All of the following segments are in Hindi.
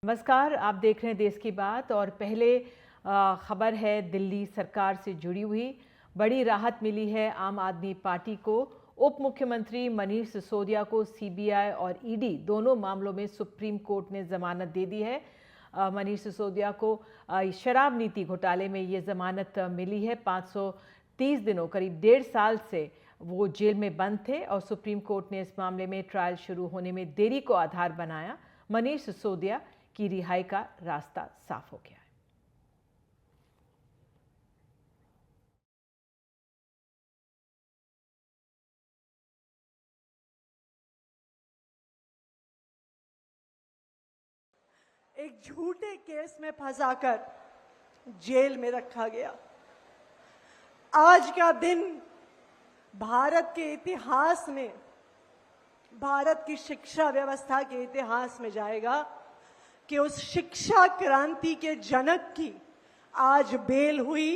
नमस्कार, आप देख रहे हैं देश की बात। और पहले खबर है दिल्ली सरकार से जुड़ी हुई। बड़ी राहत मिली है आम आदमी पार्टी को। उप मुख्यमंत्री मनीष सिसोदिया को सीबीआई और ईडी दोनों मामलों में सुप्रीम कोर्ट ने जमानत दे दी है। मनीष सिसोदिया को शराब नीति घोटाले में ये जमानत मिली है। 530 दिनों, करीब 1.5 साल से वो जेल में बंद थे और सुप्रीम कोर्ट ने इस मामले में ट्रायल शुरू होने में देरी को आधार बनाया। मनीष सिसोदिया की रिहाई का रास्ता साफ हो गया है। एक झूठे केस में फंसाकर जेल में रखा गया। आज का दिन भारत के इतिहास में, भारत की शिक्षा व्यवस्था के इतिहास में जाएगा कि उस शिक्षा क्रांति के जनक की आज बेल हुई,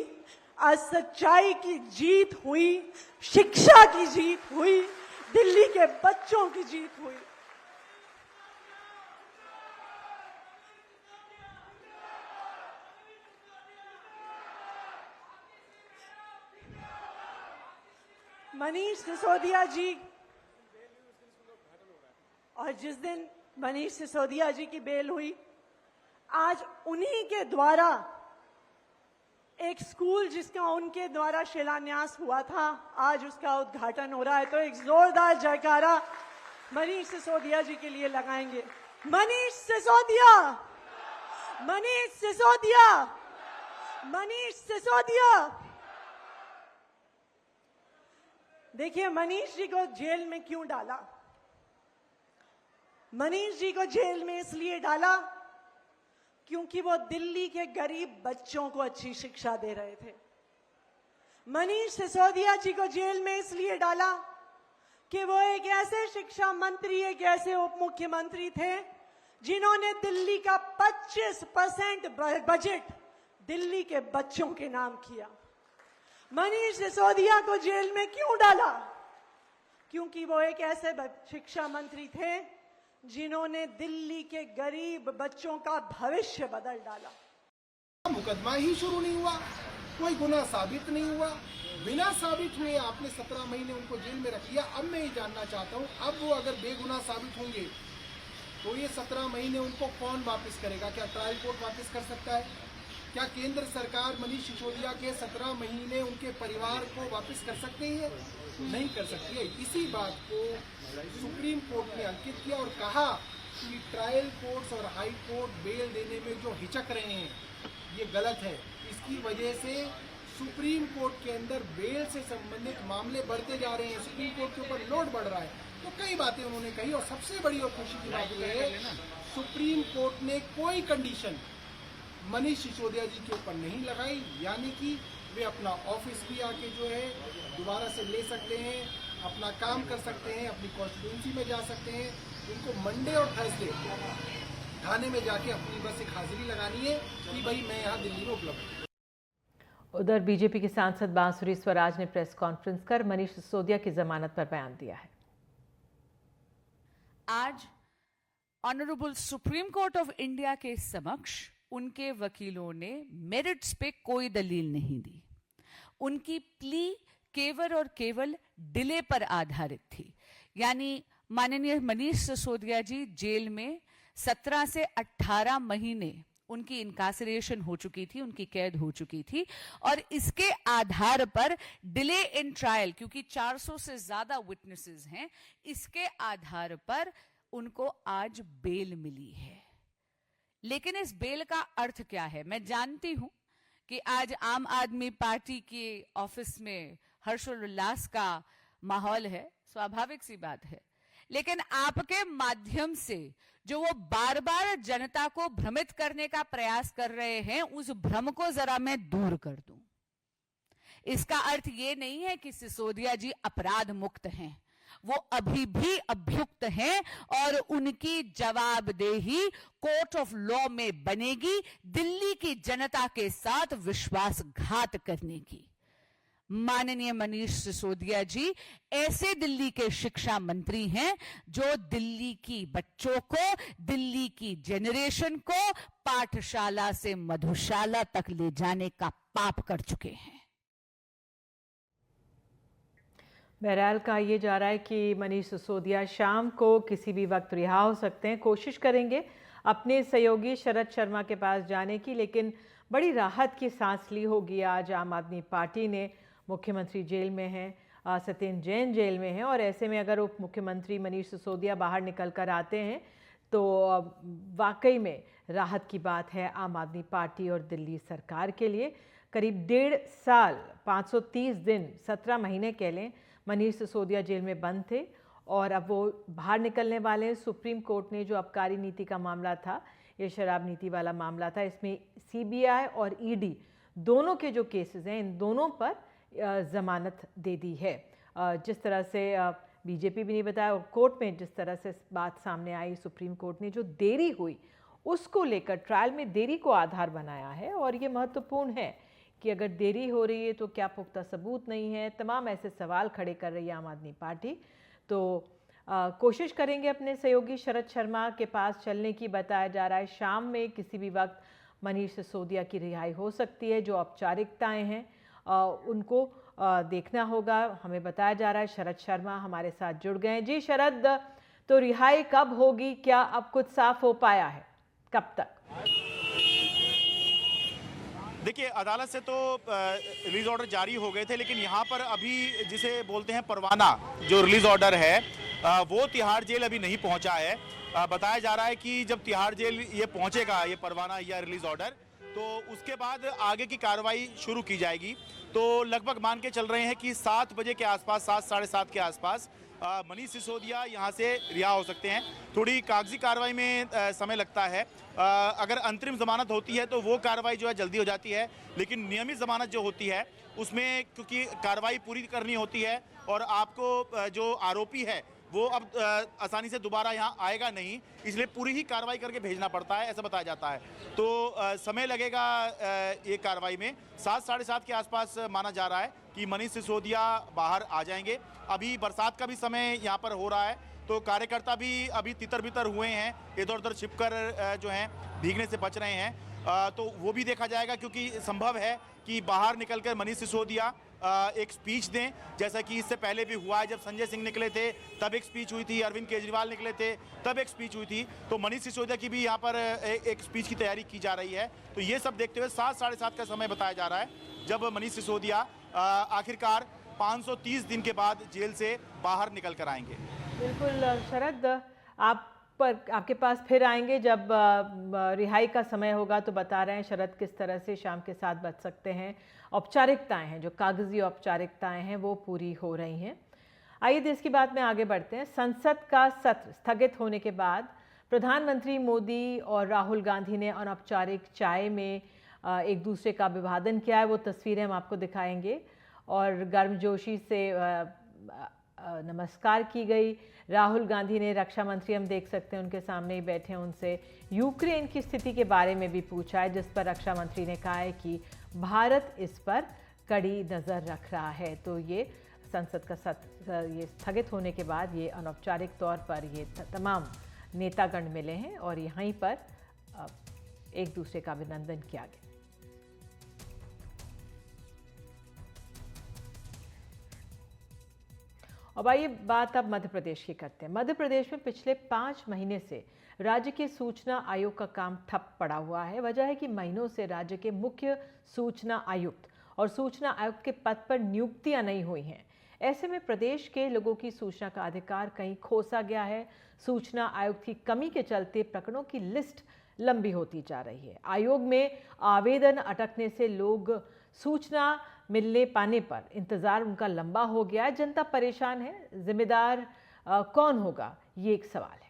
आज सच्चाई की जीत हुई, शिक्षा की जीत हुई, दिल्ली के बच्चों की जीत हुई। मनीष सिसोदिया जी, और जिस दिन मनीष सिसोदिया जी की बेल हुई, आज उन्हीं के द्वारा एक स्कूल जिसका उनके द्वारा शिलान्यास हुआ था, आज उसका उद्घाटन हो रहा है। तो एक जोरदार जयकारा मनीष सिसोदिया जी के लिए लगाएंगे। मनीष सिसोदिया, मनीष सिसोदिया, मनीष सिसोदिया। देखिए, मनीष जी को जेल में क्यों डाला? मनीष जी को जेल में इसलिए डाला क्योंकि वो दिल्ली के गरीब बच्चों को अच्छी शिक्षा दे रहे थे। मनीष सिसोदिया जी को जेल में इसलिए डाला कि वो एक ऐसे शिक्षा मंत्री, एक ऐसे उप मुख्यमंत्री थे जिन्होंने दिल्ली का 25% बजट दिल्ली के बच्चों के नाम किया। मनीष सिसोदिया को जेल में क्यों डाला? क्योंकि वो एक ऐसे शिक्षा मंत्री थे जिन्होंने दिल्ली के गरीब बच्चों का भविष्य बदल डाला। मुकदमा ही शुरू नहीं हुआ, कोई गुनाह साबित नहीं हुआ, बिना साबित हुए आपने 17 महीने उनको जेल में रख दिया। अब मैं ये जानना चाहता हूँ, अब वो अगर बेगुनाह साबित होंगे तो ये 17 महीने उनको कौन वापस करेगा? क्या ट्रायल कोर्ट वापस कर सकता है? क्या केंद्र सरकार मनीष सिसोदिया के 17 महीने उनके परिवार को वापस कर सकती है? नहीं कर सकती है। इसी बात को सुप्रीम कोर्ट ने अंकित किया और कहा कि ट्रायल कोर्ट्स और हाई कोर्ट बेल देने में जो हिचक रहे हैं ये गलत है। इसकी वजह से सुप्रीम कोर्ट के अंदर बेल से संबंधित मामले बढ़ते जा रहे हैं, सुप्रीम कोर्ट के ऊपर लोड बढ़ रहा है। तो कई बातें उन्होंने कही और सबसे बड़ी और खुशी की बात यह है सुप्रीम कोर्ट ने कोई कंडीशन मनीष सिसोदिया जी के ऊपर नहीं लगाई, यानी कि वे अपना ऑफिस भी आके जो है दोबारा से ले सकते हैं, अपना काम कर सकते हैं, अपनी कॉन्स्टिट्यूंसी में जा सकते हैं। उनको मंडे और थर्सडे थाने में जाके अपनी बस एक हाजिरी लगानी है कि भाई मैं यहाँ दिल्ली में उपलब्ध हूँ। उधर बीजेपी के सांसद बांसुरी स्वराज ने प्रेस कॉन्फ्रेंस कर मनीष सिसोदिया की जमानत पर बयान दिया है। आज honourable supreme court of India के समक्ष उनके वकीलों ने मेरिट्स पे कोई दलील नहीं दी। उनकी प्ली केवल और केवल डिले पर आधारित थी। यानी माननीय मनीष सिसोदिया जी जेल में 17 से 18 महीने उनकी इनकासरेशन हो चुकी थी, उनकी कैद हो चुकी थी और इसके आधार पर डिले इन ट्रायल, क्योंकि 400 से ज्यादा विटनेसेस हैं, इसके आधार पर उनको आज बेल मिली है। लेकिन इस बेल का अर्थ क्या है? मैं जानती हूं कि आज आम आदमी पार्टी के ऑफिस में हर्षोल्लास का माहौल है, स्वाभाविक सी बात है। लेकिन आपके माध्यम से जो वो बार बार जनता को भ्रमित करने का प्रयास कर रहे हैं, उस भ्रम को जरा मैं दूर कर दूं। इसका अर्थ ये नहीं है कि सिसोदिया जी अपराध मुक्त हैं। वो अभी भी अभियुक्त हैं और उनकी जवाबदेही कोर्ट ऑफ लॉ में बनेगी दिल्ली की जनता के साथ विश्वासघात करने की। माननीय मनीष सिसोदिया जी ऐसे दिल्ली के शिक्षा मंत्री हैं जो दिल्ली की बच्चों को, दिल्ली की जेनरेशन को पाठशाला से मधुशाला तक ले जाने का पाप कर चुके हैं। बहरहाल कहा यह जा रहा है कि मनीष सिसोदिया शाम को किसी भी वक्त रिहा हो सकते हैं। कोशिश करेंगे अपने सहयोगी शरद शर्मा के पास जाने की, लेकिन बड़ी राहत की सांस ली होगी आज आम आदमी पार्टी ने। मुख्यमंत्री जेल में हैं, सत्येंद्र जैन जेल में हैं, और ऐसे में अगर उप मुख्यमंत्री मनीष सिसोदिया बाहर निकल कर आते हैं तो वाकई में राहत की बात है आम आदमी पार्टी और दिल्ली सरकार के लिए। करीब 1.5 साल 530 दिन 17 महीने कह लें मनीष सिसोदिया जेल में बंद थे, और अब वो बाहर निकलने वाले हैं। सुप्रीम कोर्ट ने जो आबकारी नीति का मामला था, ये शराब नीति वाला मामला था, इसमें सीबीआई और ईडी दोनों के जो केसेस हैं, इन दोनों पर ज़मानत दे दी है। जिस तरह से बीजेपी भी नहीं बताया, और कोर्ट में जिस तरह से बात सामने आई, सुप्रीम कोर्ट ने जो देरी हुई उसको लेकर ट्रायल में देरी को आधार बनाया है। और ये महत्वपूर्ण है कि अगर देरी हो रही है तो क्या पुख्ता सबूत नहीं है, तमाम ऐसे सवाल खड़े कर रही है आम आदमी पार्टी। तो कोशिश करेंगे अपने सहयोगी शरद शर्मा के पास चलने की। बताया जा रहा है शाम में किसी भी वक्त मनीष सिसोदिया की रिहाई हो सकती है। जो औपचारिकताएं हैं उनको देखना होगा। हमें बताया जा रहा है शरद शर्मा हमारे साथ जुड़ गए हैं। जी शरद, तो रिहाई कब होगी, क्या अब कुछ साफ हो पाया है, कब तक? देखिए, अदालत से तो रिलीज ऑर्डर जारी हो गए थे, लेकिन यहाँ पर अभी जिसे बोलते हैं परवाना, जो रिलीज ऑर्डर है वो तिहाड़ जेल अभी नहीं पहुँचा है। बताया जा रहा है कि जब तिहाड़ जेल ये पहुँचेगा, ये परवाना या रिलीज ऑर्डर, तो उसके बाद आगे की कार्रवाई शुरू की जाएगी। तो लगभग मान के चल रहे हैं कि 7 बजे के आसपास, 7 साढ़े 7 के आसपास मनीष सिसोदिया यहाँ से रिहा हो सकते हैं। थोड़ी कागजी कार्रवाई में समय लगता है। अगर अंतरिम जमानत होती है तो वो कार्रवाई जो है जल्दी हो जाती है, लेकिन नियमित जमानत जो होती है उसमें क्योंकि कार्रवाई पूरी करनी होती है और आपको जो आरोपी है वो अब आसानी से दोबारा यहाँ आएगा नहीं, इसलिए पूरी ही कार्रवाई करके भेजना पड़ता है, ऐसा बताया जाता है। तो समय लगेगा ये कार्रवाई में। 7 साढ़े 7 के आसपास माना जा रहा है कि मनीष सिसोदिया बाहर आ जाएंगे। अभी बरसात का भी समय यहाँ पर हो रहा है, तो कार्यकर्ता भी अभी तितर बितर हुए हैं, इधर उधर छिपकर जो हैं भीगने से बच रहे हैं। तो वो भी देखा जाएगा, क्योंकि संभव है कि बाहर निकलकर मनीष सिसोदिया एक स्पीच दें, जैसा कि इससे पहले भी हुआ है। जब संजय सिंह निकले थे तब एक स्पीच हुई थी, अरविंद केजरीवाल निकले थे तब एक स्पीच हुई थी। तो मनीष सिसोदिया की भी यहाँ पर एक स्पीच की तैयारी की जा रही है। तो ये सब देखते हुए 7 साढ़े 7 का समय बताया जा रहा है जब मनीष सिसोदिया आखिरकार 530 दिन के बाद जेल से बाहर निकल कर आएंगे। बिल्कुल शरद, आपके पास फिर आएंगे जब रिहाई का समय होगा। तो बता रहे हैं शरद किस तरह से शाम के 7 बज सकते हैं। औपचारिकताएं हैं, जो कागजी औपचारिकताएं हैं वो पूरी हो रही हैं। आइए देश की बात में आगे बढ़ते हैं। संसद का सत्र स्थगित होने के बाद प्रधानमंत्री मोदी और राहुल गांधी ने अनौपचारिक चाय में एक दूसरे का अभिवादन किया है। वो तस्वीरें हम आपको दिखाएंगे, और गर्मजोशी से नमस्कार की गई। राहुल गांधी ने रक्षा मंत्री, हम देख सकते हैं उनके सामने ही बैठे हैं, उनसे यूक्रेन की स्थिति के बारे में भी पूछा है, जिस पर रक्षा मंत्री ने कहा है कि भारत इस पर कड़ी नज़र रख रहा है। तो ये संसद का सत्र ये स्थगित होने के बाद ये अनौपचारिक तौर पर ये तमाम नेतागण मिले हैं और यहीं पर एक दूसरे का अभिनंदन किया गया। अब आइए बात अब मध्य प्रदेश की करते हैं। मध्य प्रदेश में पिछले 5 महीने से राज्य के सूचना आयोग का काम ठप पड़ा हुआ है। वजह है कि महीनों से राज्य के मुख्य सूचना आयुक्त और सूचना आयुक्त के पद पर नियुक्तियां नहीं हुई हैं। ऐसे में प्रदेश के लोगों की सूचना का अधिकार कहीं खोसा गया है। सूचना आयुक्त की कमी के चलते प्रकरणों की लिस्ट लंबी होती जा रही है। आयोग में आवेदन अटकने से लोग सूचना मिलने पाने पर इंतजार उनका लंबा हो गया है। जनता परेशान है। जिम्मेदार कौन होगा, ये एक सवाल है।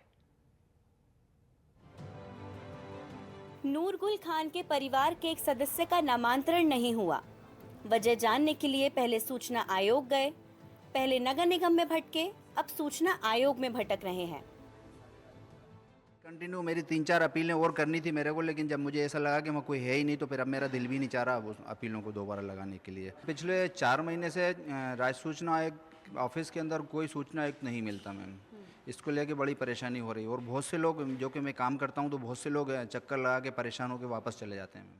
नूरगुल खान के परिवार के एक सदस्य का नामांतरण नहीं हुआ। वजह जानने के लिए पहले सूचना आयोग गए, पहले नगर निगम में भटके, अब सूचना आयोग में भटक रहे हैं। कंटिन्यू मेरी 3-4 अपीलें और करनी थी मेरे को, लेकिन जब मुझे ऐसा लगा कि मैं कोई है ही नहीं तो फिर अब मेरा दिल भी नहीं चाह रहा उस अपीलों को दोबारा लगाने के लिए। पिछले 4 महीने से राज्य सूचना आयोग ऑफिस के अंदर कोई सूचना आयुक्त नहीं मिलता मैम। इसको लेके बड़ी परेशानी हो रही है और बहुत से लोग, जो कि मैं काम करता हूँ तो बहुत से लोग चक्कर लगा के परेशान होकर वापस चले जाते हैं मैम।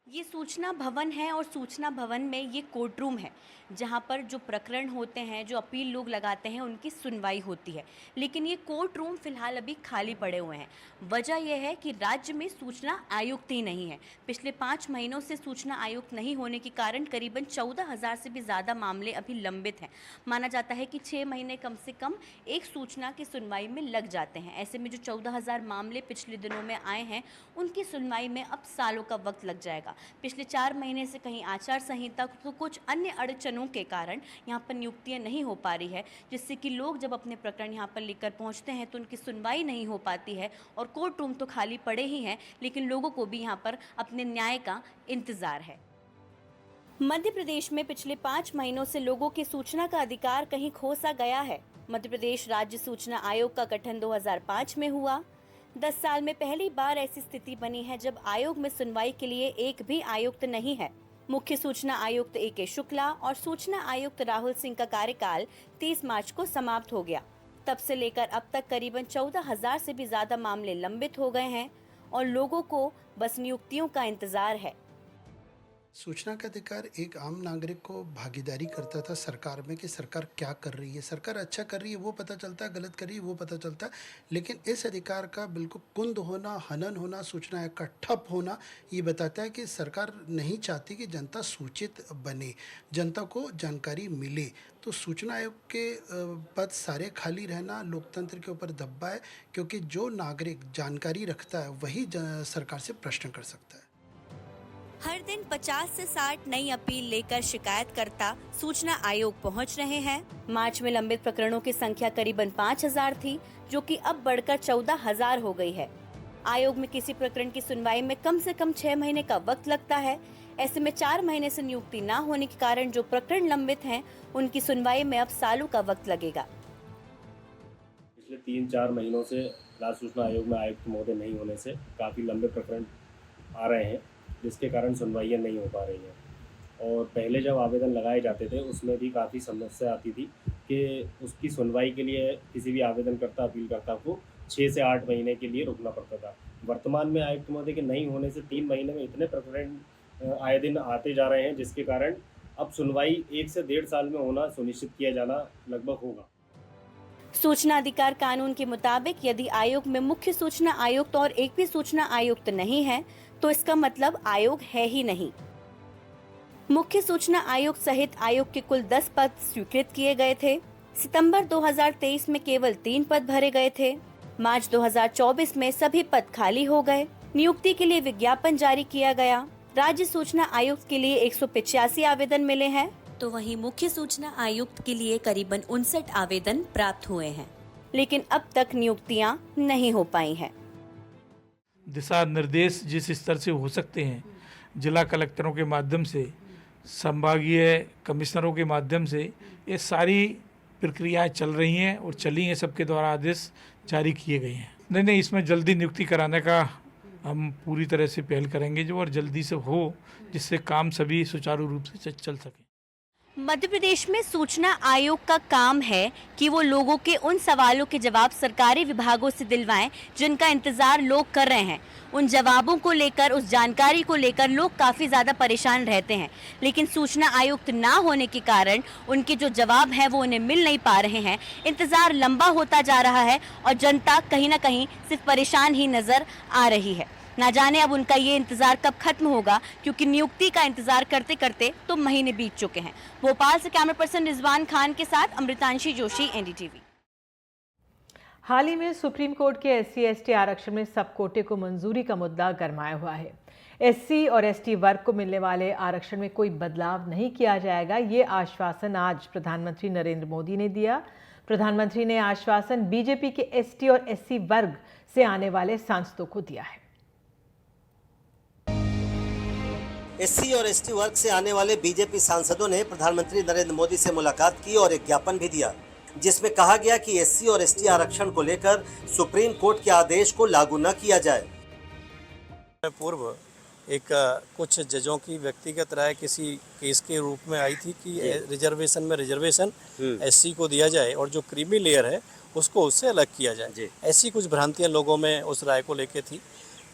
ये सूचना भवन है और सूचना भवन में ये कोर्ट रूम है जहाँ पर जो प्रकरण होते हैं, जो अपील लोग लगाते हैं, उनकी सुनवाई होती है। लेकिन ये कोर्ट रूम फिलहाल अभी खाली पड़े हुए हैं। वजह यह है कि राज्य में सूचना आयुक्त ही नहीं है। पिछले 5 महीनों से सूचना आयुक्त नहीं होने के कारण करीबन 14,000 से भी ज़्यादा मामले अभी लंबित हैं। माना जाता है कि 6 महीने कम से कम एक सूचना की सुनवाई में लग जाते हैं। ऐसे में जो 14,000 मामले पिछले दिनों में आए हैं, उनकी सुनवाई में अब सालों का वक्त लग जाएगा। पिछले 4 महीने से कहीं आचार संहिता तो कुछ अन्य अड़चनों के कारण यहाँ पर नियुक्तियाँ नहीं हो पा रही है, जिससे कि लोग जब अपने प्रकरण यहाँ पर लेकर पहुँचते हैं तो उनकी सुनवाई नहीं हो पाती है। और कोर्ट रूम तो खाली पड़े ही हैं, लेकिन लोगों को भी यहाँ पर अपने न्याय का इंतजार है। मध्य प्रदेश में पिछले 5 महीनों से लोगों की सूचना का अधिकार कहीं खो सा गया है। मध्य प्रदेश राज्य सूचना आयोग का गठन 2005 में हुआ। 10 साल में पहली बार ऐसी स्थिति बनी है जब आयोग में सुनवाई के लिए एक भी आयुक्त नहीं है। मुख्य सूचना आयुक्त A.K. शुक्ला और सूचना आयुक्त राहुल सिंह का कार्यकाल 30 मार्च को समाप्त हो गया। तब से लेकर अब तक करीबन 14,000 से भी ज्यादा मामले लंबित हो गए हैं और लोगों को बस नियुक्तियों का इंतजार है। सूचना का अधिकार एक आम नागरिक को भागीदारी करता था सरकार में कि सरकार क्या कर रही है, सरकार अच्छा कर रही है वो पता चलता है, गलत कर रही है वो पता चलता है। लेकिन इस अधिकार का बिल्कुल कुंद होना, हनन होना, सूचना आयोग का ठप होना ये बताता है कि सरकार नहीं चाहती कि जनता सूचित बने, जनता को जानकारी मिले। तो सूचना आयोग के पद सारे खाली रहना लोकतंत्र के ऊपर धब्बा है, क्योंकि जो नागरिक जानकारी रखता है वही सरकार से प्रश्न कर सकता है। हर दिन 50 से 60 नई अपील लेकर शिकायतकर्ता सूचना आयोग पहुंच रहे हैं। मार्च में लंबित प्रकरणों की संख्या करीबन 5,000 थी, जो कि अब बढ़कर 14,000 हो गई है। आयोग में किसी प्रकरण की सुनवाई में कम से कम 6 महीने का वक्त लगता है। ऐसे में 4 महीने से नियुक्ति न होने के कारण जो प्रकरण लंबित हैं, उनकी सुनवाई में अब सालों का वक्त लगेगा। पिछले 3-4 महीनों से राज्य सूचना आयोग में आयुक्त महोदय नहीं होने से काफ़ी लंबे प्रकरण आ रहे हैं, जिसके कारण सुनवाइयाँ नहीं हो पा रही हैं। और पहले जब आवेदन लगाए जाते थे उसमें भी काफ़ी समस्या आती थी कि उसकी सुनवाई के लिए किसी भी आवेदनकर्ता, अपीलकर्ता को 6 से 8 महीने के लिए रुकना पड़ता था। वर्तमान में आयुक्त महोदय के नहीं होने से 3 महीने में इतने प्रकरण आए दिन आते जा रहे हैं, जिसके कारण अब सुनवाई 1 से 1.5 साल में होना सुनिश्चित किया जाना लगभग होगा। सूचना अधिकार कानून के मुताबिक यदि आयोग में मुख्य सूचना आयुक्त और एक भी सूचना आयुक्त नहीं है, तो इसका मतलब आयोग है ही नहीं। मुख्य सूचना आयुक्त सहित आयोग के कुल 10 पद स्वीकृत किए गए थे। सितंबर 2023 में केवल 3 पद भरे गए थे। मार्च 2024 में सभी पद खाली हो गए। नियुक्ति के लिए विज्ञापन जारी किया गया। राज्य सूचना आयुक्त के लिए 185 आवेदन मिले हैं, तो वहीं मुख्य सूचना आयुक्त के लिए करीबन 59 आवेदन प्राप्त हुए हैं, लेकिन अब तक नियुक्तियां नहीं हो पाई हैं। दिशा निर्देश जिस स्तर से हो सकते हैं, जिला कलेक्टरों के माध्यम से, संभागीय कमिश्नरों के माध्यम से, ये सारी प्रक्रियाएं चल रही हैं और चली हैं। सबके द्वारा आदेश जारी किए गए हैं। नहीं, इसमें जल्दी नियुक्ति कराने का हम पूरी तरह से पहल करेंगे और जल्दी से हो, जिससे काम सभी सुचारू रूप से चल सके। मध्य प्रदेश में सूचना आयोग का काम है कि वो लोगों के उन सवालों के जवाब सरकारी विभागों से दिलवाएं जिनका इंतजार लोग कर रहे हैं। उन जवाबों को लेकर, उस जानकारी को लेकर लोग काफ़ी ज़्यादा परेशान रहते हैं, लेकिन सूचना आयुक्त ना होने के कारण उनके जो जवाब हैं वो उन्हें मिल नहीं पा रहे हैं। इंतज़ार लंबा होता जा रहा है और जनता कहीं ना कहीं सिर्फ परेशान ही नज़र आ रही है। ना जाने अब उनका ये इंतजार कब खत्म होगा, क्योंकि नियुक्ति का इंतजार करते करते तो महीने बीत चुके हैं। भोपाल से कैमरा पर्सन रिजवान खान के साथ अमृतांशी जोशी, NDTV। हाल ही में सुप्रीम कोर्ट के SC/ST आरक्षण में सब कोटे को मंजूरी का मुद्दा गरमाया हुआ है। SC और ST वर्ग को मिलने वाले आरक्षण में कोई बदलाव नहीं किया जाएगा, ये आश्वासन आज प्रधानमंत्री नरेंद्र मोदी ने दिया। प्रधानमंत्री ने आश्वासन बीजेपी के ST और SC वर्ग से आने वाले सांसदों को दिया है। SC और ST वर्ग से आने वाले बीजेपी सांसदों ने प्रधानमंत्री नरेंद्र मोदी से मुलाकात की और एक ज्ञापन भी दिया। जिसमें कहा गया कि एससी और एसटी आरक्षण को लेकर सुप्रीम कोर्ट के आदेश को लागू न किया जाए। पूर्व एक कुछ जजों की व्यक्तिगत राय किसी केस के रूप में आई थी कि रिजर्वेशन में रिजर्वेशन एससी को दिया जाए और जो क्रीमी लेयर है उसको उससे अलग किया जाए। ऐसी कुछ भ्रांतियां लोगों में उस राय को लेके थी।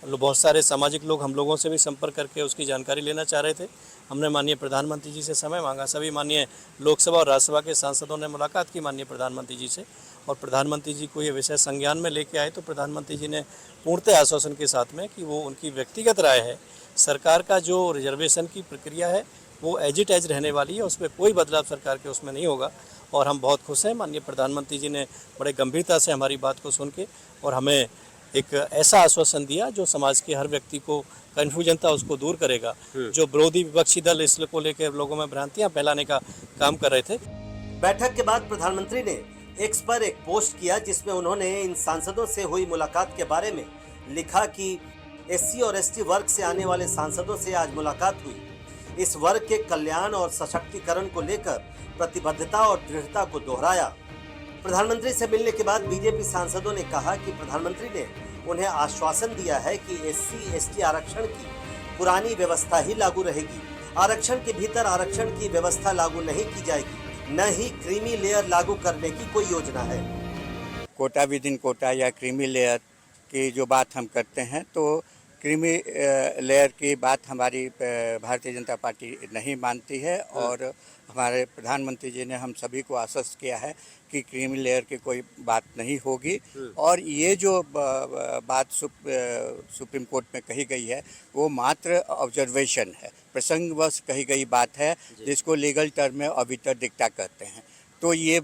बहुत सारे सामाजिक लोग हम लोगों से भी संपर्क करके उसकी जानकारी लेना चाह रहे थे। हमने माननीय प्रधानमंत्री जी से समय मांगा। सभी माननीय लोकसभा और राज्यसभा के सांसदों ने मुलाकात की माननीय प्रधानमंत्री जी से और प्रधानमंत्री जी को ये विषय संज्ञान में लेके आए तो प्रधानमंत्री जी ने पूर्णतः आश्वासन के साथ में कि वो उनकी व्यक्तिगत राय है। सरकार का जो रिजर्वेशन की प्रक्रिया है वो एज इट एज रहने वाली है, उसमें कोई बदलाव सरकार के उसमें नहीं होगा और हम बहुत खुश हैं। माननीय प्रधानमंत्री जी ने बड़े गंभीरता से हमारी बात को सुन के और हमें एक ऐसा आश्वासन दिया जो समाज के हर व्यक्ति को कन्फ्यूजन था उसको दूर करेगा। जो विरोधी विपक्षी दल इस को लेकर लोगों में भ्रांतियां फैलाने का काम कर रहे थे। बैठक के बाद प्रधानमंत्री ने एक्स पर एक पोस्ट किया जिसमें उन्होंने इन सांसदों से हुई मुलाकात के बारे में लिखा कि एससी और एसटी वर्ग से आने वाले सांसदों से आज मुलाकात हुई। इस वर्ग के कल्याण और सशक्तिकरण को लेकर प्रतिबद्धता और दृढ़ता को दोहराया। प्रधानमंत्री से मिलने के बाद बीजेपी सांसदों ने कहा कि प्रधानमंत्री ने उन्हें आश्वासन दिया है कि एससी एसटी आरक्षण की पुरानी व्यवस्था ही लागू रहेगी। आरक्षण के भीतर आरक्षण की व्यवस्था लागू नहीं की जाएगी, न ही क्रीमी लेयर लागू करने की कोई योजना है। कोटा विद इन कोटा या क्रीमी लेयर की जो बात हम करते हैं तो क्रीमी लेयर की बात हमारी भारतीय जनता पार्टी नहीं मानती है और हमारे प्रधानमंत्री जी ने हम सभी को आश्वस्त किया है कि क्रीमी लेयर की कोई बात नहीं होगी और ये जो बात सुप्रीम कोर्ट में कही गई है वो मात्र ऑब्जर्वेशन है, प्रसंगवश कही गई बात है जिसको लीगल टर्म में ऑबिटर डिक्टा कहते हैं। तो ये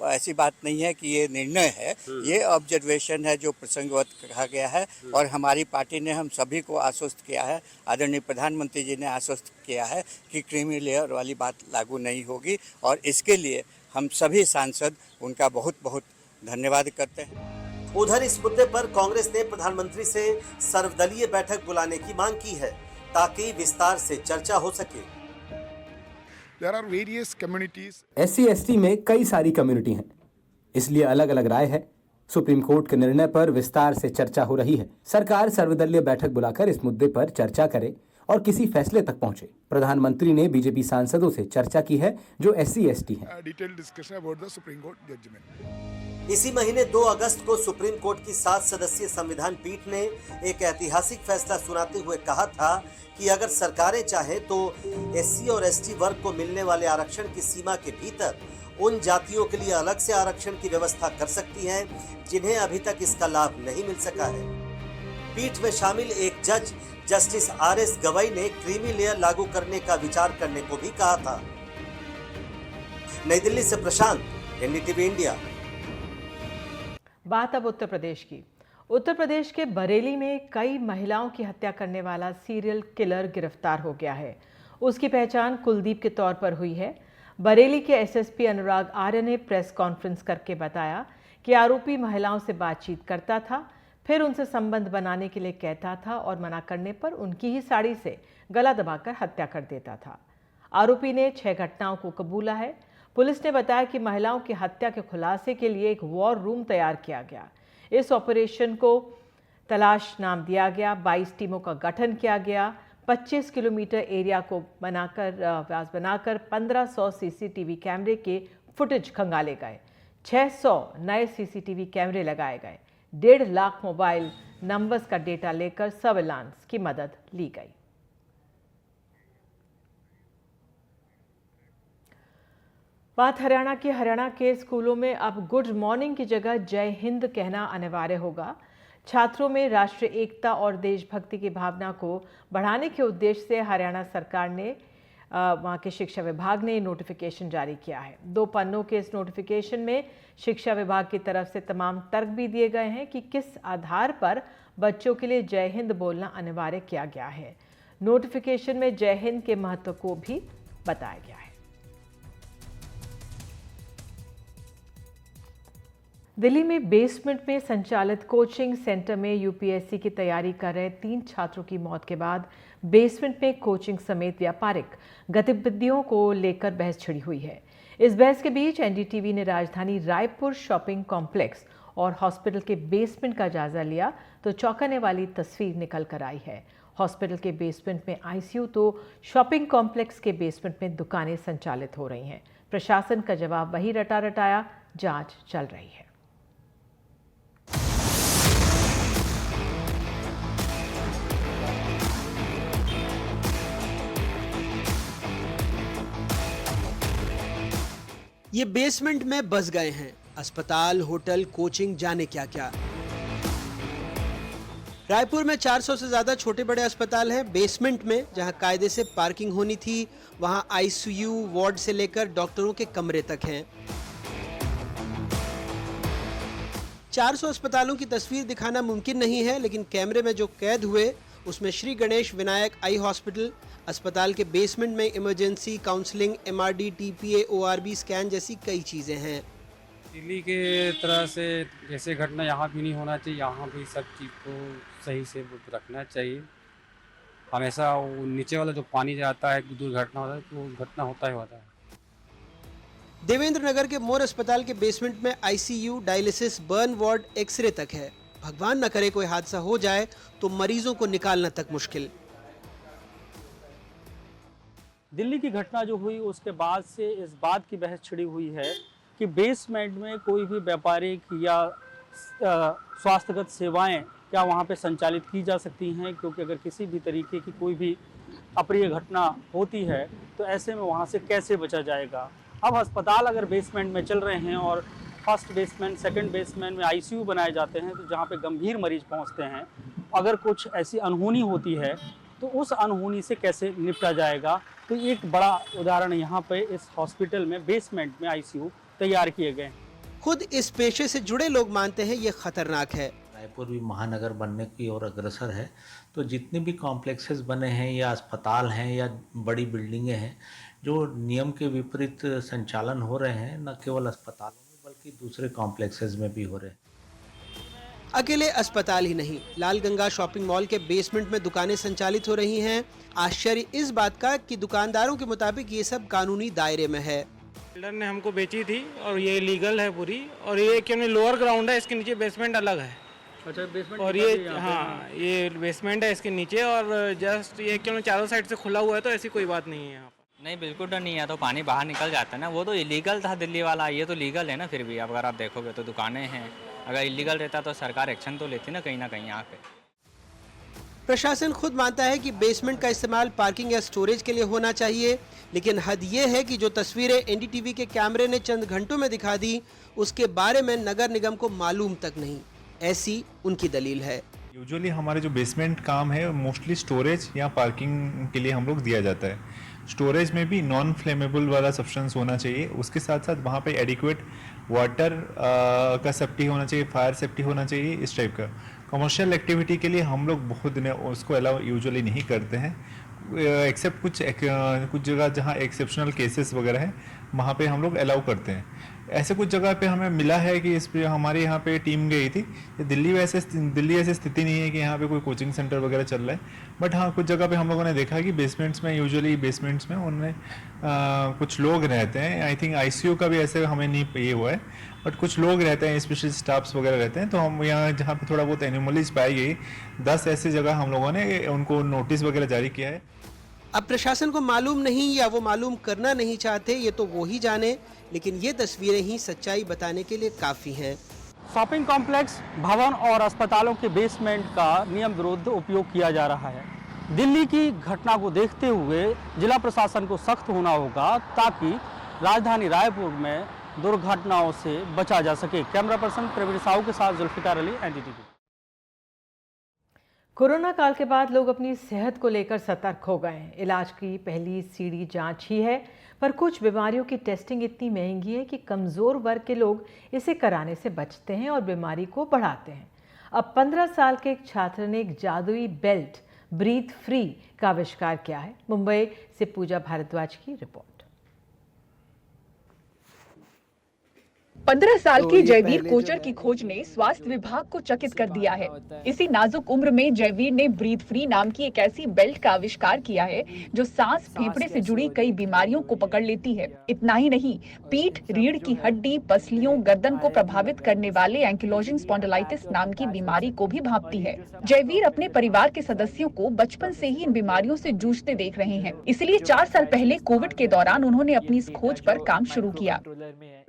ऐसी बात नहीं है कि ये निर्णय है, ये ऑब्जर्वेशन है जो प्रसंगवत कहा गया है और हमारी पार्टी ने हम सभी को आश्वस्त किया है, आदरणीय प्रधानमंत्री जी ने आश्वस्त किया है कि क्रीमी लेयर वाली बात लागू नहीं होगी और इसके लिए हम सभी सांसद उनका बहुत बहुत धन्यवाद करते हैं। उधर इस मुद्दे पर कांग्रेस ने प्रधानमंत्री से सर्वदलीय बैठक बुलाने की मांग की है ताकि विस्तार से चर्चा हो सके। There are various communities. SC/ST में कई सारी कम्युनिटी हैं, इसलिए अलग अलग राय है। सुप्रीम कोर्ट के निर्णय पर विस्तार से चर्चा हो रही है। सरकार सर्वदलीय बैठक बुलाकर इस मुद्दे पर चर्चा करे और किसी फैसले तक पहुंचे। प्रधानमंत्री ने बीजेपी सांसदों से चर्चा की है जो SC/ST हैं। Detailed discussion about the Supreme Court judgment. इसी महीने 2 अगस्त को सुप्रीम कोर्ट की 7 सदस्यीय संविधान पीठ ने एक ऐतिहासिक फैसला सुनाते हुए कहा था कि अगर सरकारें चाहें तो एससी और एसटी वर्ग को मिलने वाले आरक्षण की सीमा के भीतर उन जातियों के लिए अलग से आरक्षण की व्यवस्था कर सकती हैं जिन्हें अभी तक इसका लाभ नहीं मिल सका है। पीठ में शामिल एक जज जस्टिस RS गवई ने क्रीमी लेयर लागू करने का विचार करने को भी कहा था। नई दिल्ली से प्रशांत, NDTV इंडिया। बात अब उत्तर प्रदेश की। उत्तर प्रदेश के बरेली में कई महिलाओं की हत्या करने वाला सीरियल किलर गिरफ्तार हो गया है। उसकी पहचान कुलदीप के तौर पर हुई है। बरेली के SSP अनुराग आर्य ने प्रेस कॉन्फ्रेंस करके बताया कि आरोपी महिलाओं से बातचीत करता था, फिर उनसे संबंध बनाने के लिए कहता था और मना करने पर उनकी ही साड़ी से गला दबाकर हत्या कर देता था। आरोपी ने 6 घटनाओं को कबूला है। पुलिस ने बताया कि महिलाओं की हत्या के खुलासे के लिए एक वॉर रूम तैयार किया गया। इस ऑपरेशन को तलाश नाम दिया गया। 22 टीमों का गठन किया गया। 25 किलोमीटर एरिया को बनाकर 1500 CCTV कैमरे के फुटेज खंगाले गए। 600 नए CCTV कैमरे लगाए गए। 1.5 लाख मोबाइल नंबर्स का डेटा लेकर सर्विलांस की मदद ली गई। बात हरियाणा की। हरियाणा के स्कूलों में अब गुड मॉर्निंग की जगह जय हिंद कहना अनिवार्य होगा। छात्रों में राष्ट्रीय एकता और देशभक्ति की भावना को बढ़ाने के उद्देश्य से हरियाणा सरकार ने वहाँ के शिक्षा विभाग ने नोटिफिकेशन जारी किया है। 2 पन्नों के इस नोटिफिकेशन में शिक्षा विभाग की तरफ से तमाम तर्क भी दिए गए हैं कि किस आधार पर बच्चों के लिए जय हिंद बोलना अनिवार्य किया गया है। नोटिफिकेशन में जय हिंद के महत्व को भी बताया गया है। दिल्ली में बेसमेंट में संचालित कोचिंग सेंटर में यूपीएससी की तैयारी कर रहे 3 छात्रों की मौत के बाद बेसमेंट में कोचिंग समेत व्यापारिक गतिविधियों को लेकर बहस छिड़ी हुई है। इस बहस के बीच एनडीटीवी ने राजधानी रायपुर शॉपिंग कॉम्प्लेक्स और हॉस्पिटल के बेसमेंट का जायजा लिया तो चौंकाने वाली तस्वीर निकल कर आई है। हॉस्पिटल के बेसमेंट में आईसीयू तो शॉपिंग कॉम्प्लेक्स के बेसमेंट में दुकानें संचालित हो रही हैं। प्रशासन का जवाब वही रटा रटाया, जांच चल रही है। ये बेसमेंट में बस गए हैं अस्पताल, होटल, कोचिंग, जाने क्या क्या। रायपुर में 400 से ज्यादा छोटे बड़े अस्पताल हैं। बेसमेंट में जहां कायदे से पार्किंग होनी थी, वहां आईसीयू, वार्ड से लेकर डॉक्टरों के कमरे तक हैं। 400 अस्पतालों की तस्वीर दिखाना मुमकिन नहीं है, लेकिन कैमरे में जो कैद हुए उसमें श्री गणेश विनायक आई हॉस्पिटल, अस्पताल के बेसमेंट में emergency, counselling, MRD, TPA, ओआरबी scan जैसी कई चीजें हैं। दिल्ली के तरह से जैसे घटना यहाँ भी नहीं होना चाहिए, यहाँ भी सब चीज़ को सही से रखना चाहिए। हमेशा वो नीचे वाला जो पानी जाता है, दुर्घटना होता है तो घटना होता है। देवेंद्र नगर के मोर अस्पताल के बेसमेंट में ICU, dialysis, burn ward, x-ray तक है। भगवान न करे कोई हादसा हो जाए तो मरीजों को निकालना तक मुश्किल। दिल्ली की घटना जो हुई उसके बाद से इस बात की बहस छिड़ी हुई है कि बेसमेंट में कोई भी व्यापारिक या स्वास्थ्यगत सेवाएं क्या वहां पे संचालित की जा सकती हैं, क्योंकि अगर किसी भी तरीके की कोई भी अप्रिय घटना होती है तो ऐसे में वहां से कैसे बचा जाएगा। अब अस्पताल अगर बेसमेंट में चल रहे हैं और फर्स्ट बेसमेंट, सेकंड बेसमेंट में आईसीयू बनाए जाते हैं, तो जहां पे गंभीर मरीज पहुंचते हैं, अगर कुछ ऐसी अनहोनी होती है तो उस अनहोनी से कैसे निपटा जाएगा। तो एक बड़ा उदाहरण यहाँ पे इस हॉस्पिटल में बेसमेंट में आईसीयू तैयार किए गए। खुद इस पेशे से जुड़े लोग मानते हैं ये खतरनाक है। रायपुर भी महानगर बनने की ओर अग्रसर है, तो जितने भी कॉम्प्लेक्सेस बने हैं या अस्पताल हैं या बड़ी बिल्डिंगें हैं जो नियम के विपरीत संचालन हो रहे हैं, न केवल अस्पतालों में बल्कि दूसरे कॉम्प्लेक्सेस में भी हो रहे हैं। अकेले अस्पताल ही नहीं, लाल गंगा शॉपिंग मॉल के बेसमेंट में दुकानें संचालित हो रही हैं। आश्चर्य इस बात का कि दुकानदारों के मुताबिक ये सब कानूनी दायरे में है। बिल्डर ने हमको बेची थी और ये लीगल है पूरी, और ये क्यों लोअर ग्राउंड है, इसके नीचे बेसमेंट अलग है। अच्छा, बेसमेंट और ये हाँ, ये बेसमेंट है इसके नीचे, और जस्ट ये क्यों चारों साइड से खुला हुआ है, तो ऐसी कोई बात नहीं है यहाँ पर। नहीं, बिल्कुल डर नहीं है, तो पानी बाहर निकल जाता है ना। वो तो इलीगल था दिल्ली वाला, ये तो लीगल है ना। फिर भी अगर आप देखोगे तो दुकानें हैं, अगर इलीगल रहता तो सरकार एक्शन तो लेती ना कहीं यहाँ पे। प्रशासन खुद मानता है कि बेसमेंट का इस्तेमाल पार्किंग या स्टोरेज के लिए होना चाहिए, लेकिन हद ये है कि जो तस्वीरें एनडीटीवी के कैमरे ने चंद घंटों में दिखा दी, उसके बारे में नगर निगम को मालूम तक नहीं। ऐसी उनकी दलील है। यूजुअली हमारे जो बेसमेंट काम है मोस्टली स्टोरेज या पार्किंग के लिए हम लोग दिया जाता है। स्टोरेज में भी नॉन फ्लेमेबल वाला सब्सटेंस होना चाहिए, उसके साथ साथ वहाँ पे एडिक्वेट वाटर का सेफ्टी होना चाहिए, फायर सेफ्टी होना चाहिए, इस टाइप का। कमर्शियल एक्टिविटी के लिए हम लोग बहुत उसको अलाउ यूजुअली नहीं करते हैं, एक्सेप्ट कुछ जगह जहाँ एक्सेप्शनल केसेस वगैरह हैं वहाँ पे हम लोग अलाउ करते हैं। ऐसे कुछ जगह पे हमें मिला है कि इस पे हमारे यहाँ पे टीम गई थी। दिल्ली ऐसी स्थिति नहीं है कि यहाँ पे कोई कोचिंग सेंटर वगैरह चल रहा है, बट हाँ कुछ जगह पे हम लोगों ने देखा कि बेसमेंट्स में, यूजुअली बेसमेंट्स में उनमें कुछ लोग रहते हैं। आई थिंक आईसीयू का भी ऐसे हमें नहीं ये हुआ है, बट कुछ लोग रहते हैं, स्पेशल स्टाफ्स वगैरह रहते हैं। तो हम यहाँ जहाँ पे थोड़ा बहुत एनोमलीज पाई गई, 10 ऐसी जगह हम लोगों ने उनको नोटिस वगैरह जारी किया है। अब प्रशासन को मालूम नहीं या वो मालूम करना नहीं चाहते, ये तो वो ही जाने, लेकिन ये तस्वीरें ही सच्चाई बताने के लिए काफ़ी हैं। शॉपिंग कॉम्प्लेक्स, भवन और अस्पतालों के बेसमेंट का नियम विरुद्ध उपयोग किया जा रहा है। दिल्ली की घटना को देखते हुए जिला प्रशासन को सख्त होना होगा ताकि राजधानी रायपुर में दुर्घटनाओं से बचा जा सके। कैमरा पर्सन प्रवीण साहू के साथ जुल्फिकार अली, एनडीटीवी। कोरोना काल के बाद लोग अपनी सेहत को लेकर सतर्क हो गए हैं। इलाज की पहली सीढ़ी जांच ही है, पर कुछ बीमारियों की टेस्टिंग इतनी महंगी है कि कमज़ोर वर्ग के लोग इसे कराने से बचते हैं और बीमारी को बढ़ाते हैं। अब 15 साल के एक छात्र ने एक जादुई बेल्ट ब्रीथ फ्री का आविष्कार किया है। मुंबई से पूजा भारद्वाज की रिपोर्ट। 15 साल के जयवीर कोचर की खोज ने स्वास्थ्य विभाग को चकित कर दिया है। इसी नाजुक उम्र में जयवीर ने ब्रीथ फ्री नाम की एक ऐसी बेल्ट का आविष्कार किया है जो सांस फेफड़े से जुड़ी कई बीमारियों को पकड़ लेती है। इतना ही नहीं, पीठ, रीढ़ की हड्डी, पसलियों, गर्दन को प्रभावित करने वाले एंकिलोजिंग स्पॉन्डिलाइटिस नाम की बीमारी को भी भांपती है। जयवीर अपने परिवार के सदस्यों को बचपन से ही इन बीमारियों से जूझते देख रहे हैं। इसलिए 4 साल पहले कोविड के दौरान उन्होंने अपनी इस खोज पर काम शुरू किया।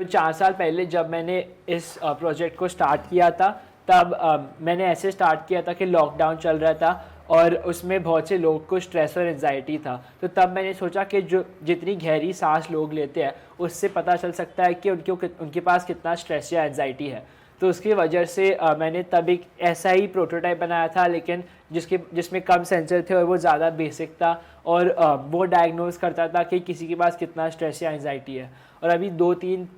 4 साल पहले जब मैंने इस प्रोजेक्ट को स्टार्ट किया था, तब मैंने ऐसे स्टार्ट किया था कि लॉकडाउन चल रहा था और उसमें बहुत से लोग को स्ट्रेस और एंजाइटी था। तो तब मैंने सोचा कि जो जितनी गहरी सांस लोग लेते हैं उससे पता चल सकता है कि उनके पास कितना स्ट्रेस या एंजाइटी है। तो उसकी वजह से मैंने तब एक ऐसा ही प्रोटोटाइप बनाया था, लेकिन जिसमें कम सेंसर थे और वो ज़्यादा बेसिक था और वो डायग्नोज करता था कि किसी के पास कितना स्ट्रेस या एंजाइटी है। और अभी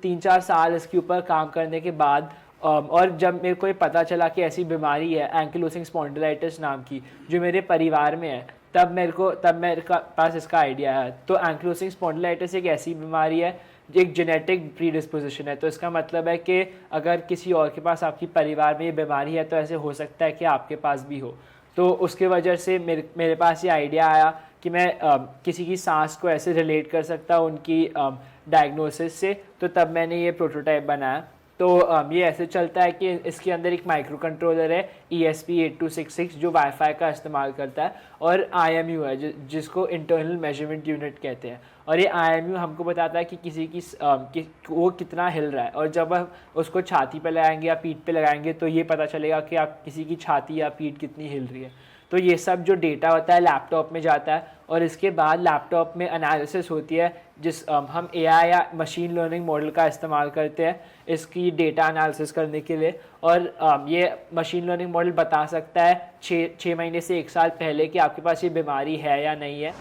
3-4 साल इसके ऊपर काम करने के बाद और जब मेरे को ये पता चला कि ऐसी बीमारी है एंकिलोजिंग स्पॉन्डिलाइटिस नाम की जो मेरे परिवार में है, तब मेरे पास इसका आइडिया है। तो एंकिलोजिंग स्पॉन्डिलाइटिस एक ऐसी बीमारी है, एक जेनेटिक प्रीडिस्पोजिशन है। तो इसका मतलब है कि अगर किसी और के पास आपकी परिवार में ये बीमारी है तो ऐसे हो सकता है कि आपके पास भी हो। तो उसके वजह से मेरे पास ये आइडिया आया कि मैं किसी की सांस को ऐसे रिलेट कर सकता हूँ उनकी डायग्नोसिस से। तो तब मैंने ये प्रोटोटाइप बनाया। तो ये ऐसे चलता है कि इसके अंदर एक माइक्रो कंट्रोलर है ESP8266 जो वाईफाई का इस्तेमाल करता है, और IMU है जिसको इंटरनल मेजरमेंट यूनिट कहते हैं। और ये IMU हमको बताता है कि किसी की वो कितना हिल रहा है, और जब हम उसको छाती पे लगाएंगे या पीठ पे लगाएंगे तो ये पता चलेगा कि आप किसी की छाती या पीठ कितनी हिल रही है। तो ये सब जो डेटा होता है लैपटॉप में जाता है, और इसके बाद लैपटॉप में एनालिसिस होती है हम AI या मशीन लर्निंग मॉडल का इस्तेमाल करते हैं इसकी डेटा एनालिसिस करने के लिए। और ये मशीन लर्निंग मॉडल बता सकता है 6 महीने से 1 साल पहले कि आपके पास ये बीमारी है या नहीं है।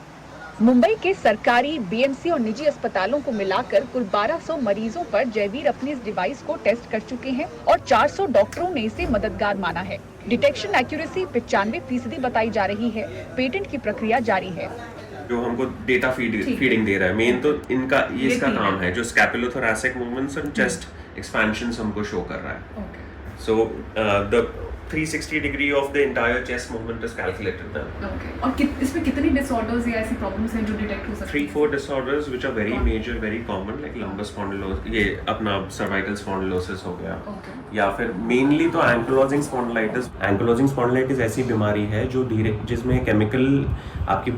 मुंबई के सरकारी, BMC और निजी अस्पतालों को मिलाकर कुल 1200 मरीजों पर जयवीर अपनी इस डिवाइस को टेस्ट कर चुके हैं और 400 डॉक्टरों ने इसे मददगार माना है। डिटेक्शन एक्यूरेसी 95% बताई जा रही है। पेटेंट की प्रक्रिया जारी है। जो हमको डेटा फीडिंग दे रहा है, मेन तो इसका काम है जो स्कैपुलोथोरैसिक मूवमेंट्स और चेस्ट एक्सपेंशंस हमको शो कर रहा है। So the 360 degree of the entire chest movement is calculated then. Okay. और इसमें कितनी disorders या ऐसी problems हैं जो detect हो सकती हैं? 3-4 disorders which are very major, very common, like lumbar spondylosis, ये अपना cervical spondylosis हो गया, या फिर mainly तो ankylosing spondylitis. Ankylosing spondylitis ऐसी बीमारी है जो जिसमें केमिकल आपकी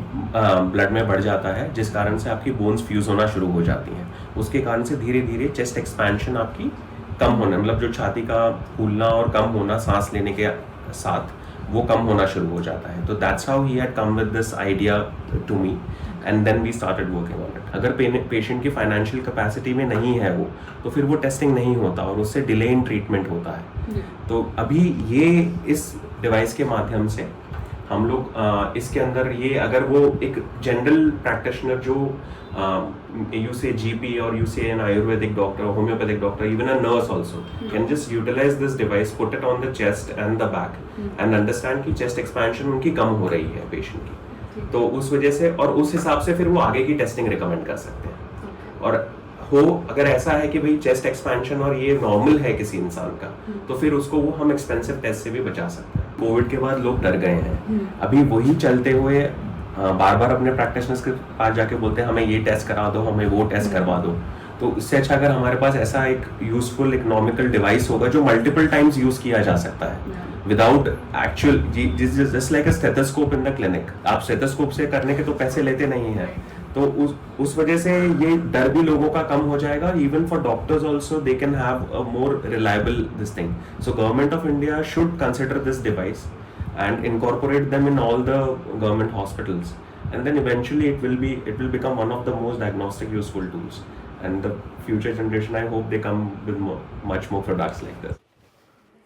ब्लड में बढ़ जाता है, जिस कारण से आपकी बोन्स फ्यूज होना शुरू हो जाती हैं। उसके कारण से धीरे धीरे चेस्ट एक्सपेंशन आपकी कम होना, मतलब जो छाती का फूलना और कम होना सांस लेने के साथ वो कम होना शुरू हो जाता है। तो that's how he had come with this idea to me and then we started working on it. अगर पेशेंट की फाइनेंशियल कैपेसिटी में नहीं है वो, तो फिर वो टेस्टिंग नहीं होता और उससे डिले इन ट्रीटमेंट होता है। तो अभी ये इस डिवाइस के माध्यम से हम लोग इसके अंदर ये, अगर वो एक जनरल प्रैक्टिशनर जो you say GP or you say an Ayurvedic doctor or homeopathic doctor, even a nurse also can just utilize this device, put it on the chest and the back and understand कि chest expansion उनकी कम हो रही है पेशेंट की। तो उस वजह से और उस हिसाब से फिर वो आगे की टेस्टिंग रिकमेंड कर सकते हैं। और अगर ऐसा है कि भाई चेस्ट एक्सपेंशन और ये नॉर्मल है किसी इंसान का, तो फिर उसको वो हम एक्सपेंसिव टेस्ट से भी बचा सकते हैं। कोविड के बाद लोग डर गए हैं, अभी वही चलते हुए बार बार अपने प्रैक्टिशनर्स के पास जाके बोलते हैं हमें ये टेस्ट करा दो, हमें वो टेस्ट करवा दो। तो इससे अच्छा अगर हमारे पास ऐसा एक यूजफुल इकोनॉमिकल डिवाइस होगा जो मल्टीपल टाइम्स यूज किया जा सकता है without actual, just like a stethoscope in the clinic. आप स्टेथोस्कोप से करने के तो पैसे लेते नहीं हैं, तो उस वजह से ये डर भी लोगों का कम हो जाएगा। Even for doctors also they can have a more reliable this thing. So government of India should consider this device and incorporate them in all the government hospitals, and then eventually it will become one of the most diagnostic useful tools, and the future generation, I hope they come with much more products like this.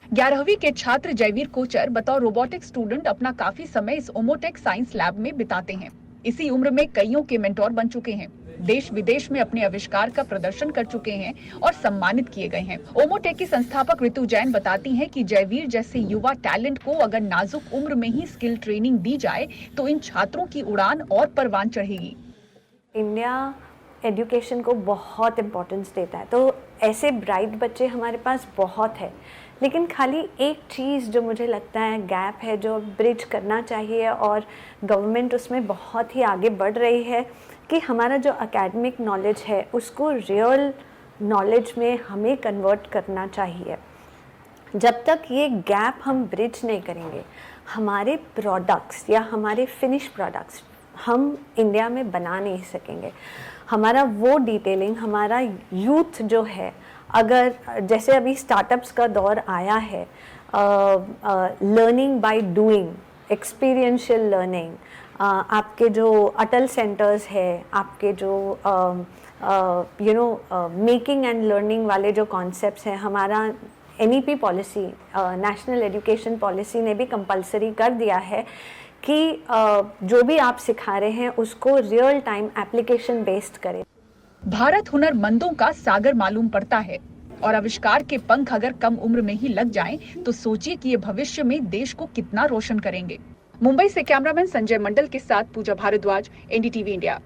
11वीं के छात्र जयवीर कोचर बतौर रोबोटिक स्टूडेंट अपना काफी समय इस ओमोटेक साइंस लैब में बिताते हैं। इसी उम्र में कईयों के मेंटोर बन चुके हैं, देश विदेश में अपने आविष्कार का प्रदर्शन कर चुके हैं और सम्मानित किए गए हैं। ओमोटेक की संस्थापक ऋतु जैन बताती हैं कि जयवीर जैसे युवा टैलेंट को अगर नाजुक उम्र में ही स्किल ट्रेनिंग दी जाए तो इन छात्रों की उड़ान और परवान चढ़ेगी। इंडिया एजुकेशन को बहुत इम्पोर्टेंस देता है, तो ऐसे ब्राइट बच्चे हमारे पास बहुत है, लेकिन खाली एक चीज़ जो मुझे लगता है गैप है जो ब्रिज करना चाहिए, और गवर्नमेंट उसमें बहुत ही आगे बढ़ रही है कि हमारा जो एकेडमिक नॉलेज है उसको रियल नॉलेज में हमें कन्वर्ट करना चाहिए। जब तक ये गैप हम ब्रिज नहीं करेंगे, हमारे प्रोडक्ट्स या हमारे फिनिश प्रोडक्ट्स हम इंडिया में बना नहीं सकेंगे। हमारा वो डिटेलिंग, हमारा यूथ जो है, अगर जैसे अभी स्टार्टअप्स का दौर आया है, learning by doing, experiential learning, आपके जो अटल सेंटर्स है, आपके जो मेकिंग एंड लर्निंग वाले जो कॉन्सेप्ट्स हैं, हमारा NEP policy, national education policy ने भी कंपलसरी कर दिया है कि जो भी आप सिखा रहे हैं उसको रियल टाइम एप्लीकेशन बेस्ड करें। भारत हुनरमंदों का सागर मालूम पड़ता है, और आविष्कार के पंख अगर कम उम्र में ही लग जाएं, तो सोचिए कि ये भविष्य में देश को कितना रोशन करेंगे। मुंबई से कैमरामैन संजय मंडल के साथ पूजा भारद्वाज, NDTV इंडिया।